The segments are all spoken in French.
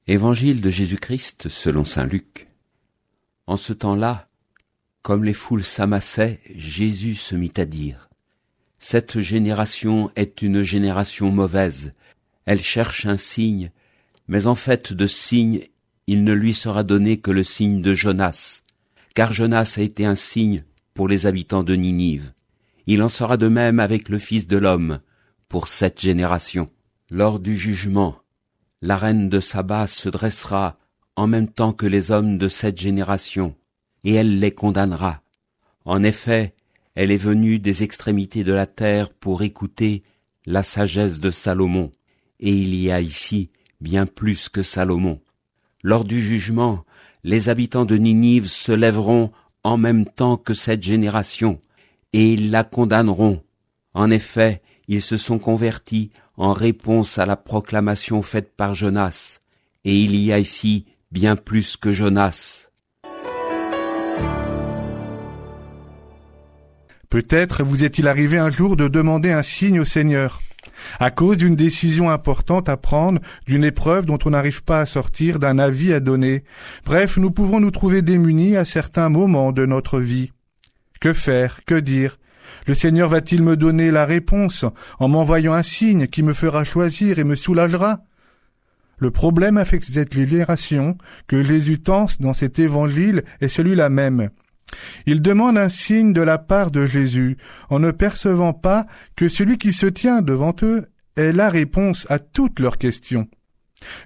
Évangile de Jésus-Christ selon saint Luc. En ce temps-là, comme les foules s'amassaient, Jésus se mit à dire : « Cette génération est une génération mauvaise. Elle cherche un signe, mais en fait de signe, il ne lui sera donné que le signe de Jonas, car Jonas a été un signe pour les habitants de Ninive. Il en sera de même avec le Fils de l'homme pour cette génération. Lors du jugement, la reine de Saba se dressera en même temps que les hommes de cette génération, et elle les condamnera. En effet, elle est venue des extrémités de la terre pour écouter la sagesse de Salomon, et il y a ici bien plus que Salomon. Lors du jugement, les habitants de Ninive se lèveront en même temps que cette génération, et ils la condamneront. En effet, ils se sont convertis en réponse à la proclamation faite par Jonas, et il y a ici bien plus que Jonas. Peut-être vous est-il arrivé un jour de demander un signe au Seigneur, à cause d'une décision importante à prendre, d'une épreuve dont on n'arrive pas à sortir, d'un avis à donner. Bref, nous pouvons nous trouver démunis à certains moments de notre vie. Que faire? Que dire? Le Seigneur va-t-il me donner la réponse en m'envoyant un signe qui me fera choisir et me soulagera? Le problème avec cette génération que Jésus tente dans cet évangile est celui-là même. Il demande un signe de la part de Jésus, en ne percevant pas que celui qui se tient devant eux est la réponse à toutes leurs questions.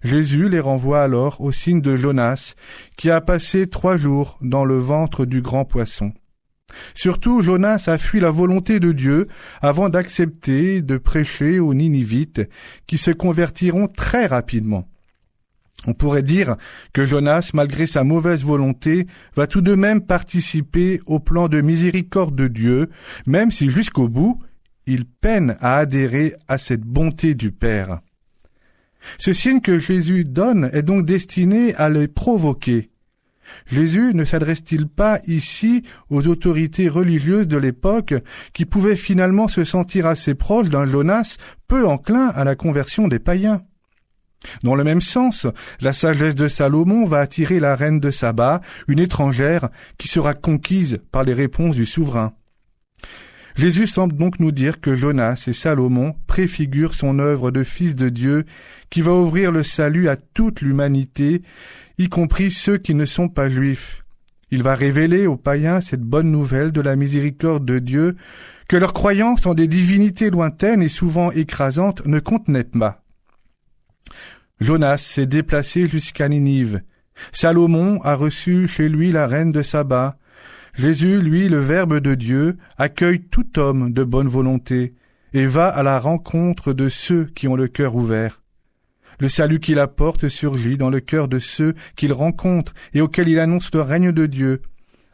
Jésus les renvoie alors au signe de Jonas, qui a passé 3 jours dans le ventre du grand poisson. Surtout, Jonas a fui la volonté de Dieu avant d'accepter de prêcher aux Ninivites, qui se convertiront très rapidement. On pourrait dire que Jonas, malgré sa mauvaise volonté, va tout de même participer au plan de miséricorde de Dieu, même si jusqu'au bout, il peine à adhérer à cette bonté du Père. Ce signe que Jésus donne est donc destiné à les provoquer. Jésus ne s'adresse-t-il pas ici aux autorités religieuses de l'époque qui pouvaient finalement se sentir assez proches d'un Jonas peu enclin à la conversion des païens? Dans le même sens, la sagesse de Salomon va attirer la reine de Saba, une étrangère qui sera conquise par les réponses du souverain. Jésus semble donc nous dire que Jonas et Salomon préfigurent son œuvre de fils de Dieu qui va ouvrir le salut à toute l'humanité, y compris ceux qui ne sont pas juifs. Il va révéler aux païens cette bonne nouvelle de la miséricorde de Dieu que leur croyance en des divinités lointaines et souvent écrasantes ne contenait pas. Jonas s'est déplacé jusqu'à Ninive. Salomon a reçu chez lui la reine de Saba. Jésus, lui, le Verbe de Dieu, accueille tout homme de bonne volonté et va à la rencontre de ceux qui ont le cœur ouvert. Le salut qu'il apporte surgit dans le cœur de ceux qu'il rencontre et auxquels il annonce le règne de Dieu.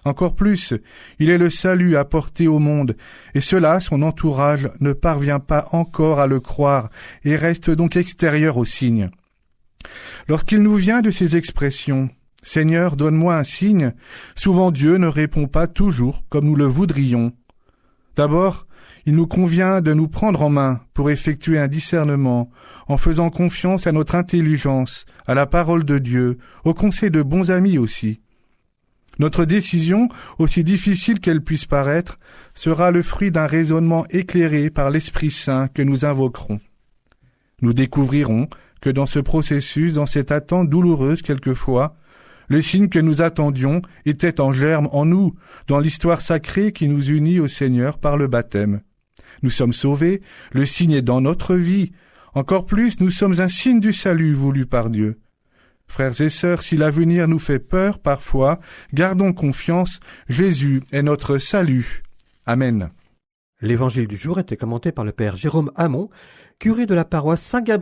Encore plus, il est le salut apporté au monde, et cela, son entourage ne parvient pas encore à le croire et reste donc extérieur au signe. Lorsqu'il nous vient de ces expressions « Seigneur, donne-moi un signe », souvent Dieu ne répond pas toujours comme nous le voudrions. D'abord, il nous convient de nous prendre en main pour effectuer un discernement, en faisant confiance à notre intelligence, à la parole de Dieu, au conseil de bons amis aussi. Notre décision, aussi difficile qu'elle puisse paraître, sera le fruit d'un raisonnement éclairé par l'Esprit Saint que nous invoquerons. Nous découvrirons que dans ce processus, dans cette attente douloureuse quelquefois, le signe que nous attendions était en germe en nous, dans l'histoire sacrée qui nous unit au Seigneur par le baptême. Nous sommes sauvés, le signe est dans notre vie. Encore plus, nous sommes un signe du salut voulu par Dieu. Frères et sœurs, si l'avenir nous fait peur parfois, gardons confiance, Jésus est notre salut. Amen. L'évangile du jour était commenté par le père Jérôme Hamon, curé de la paroisse Saint-Gabriel.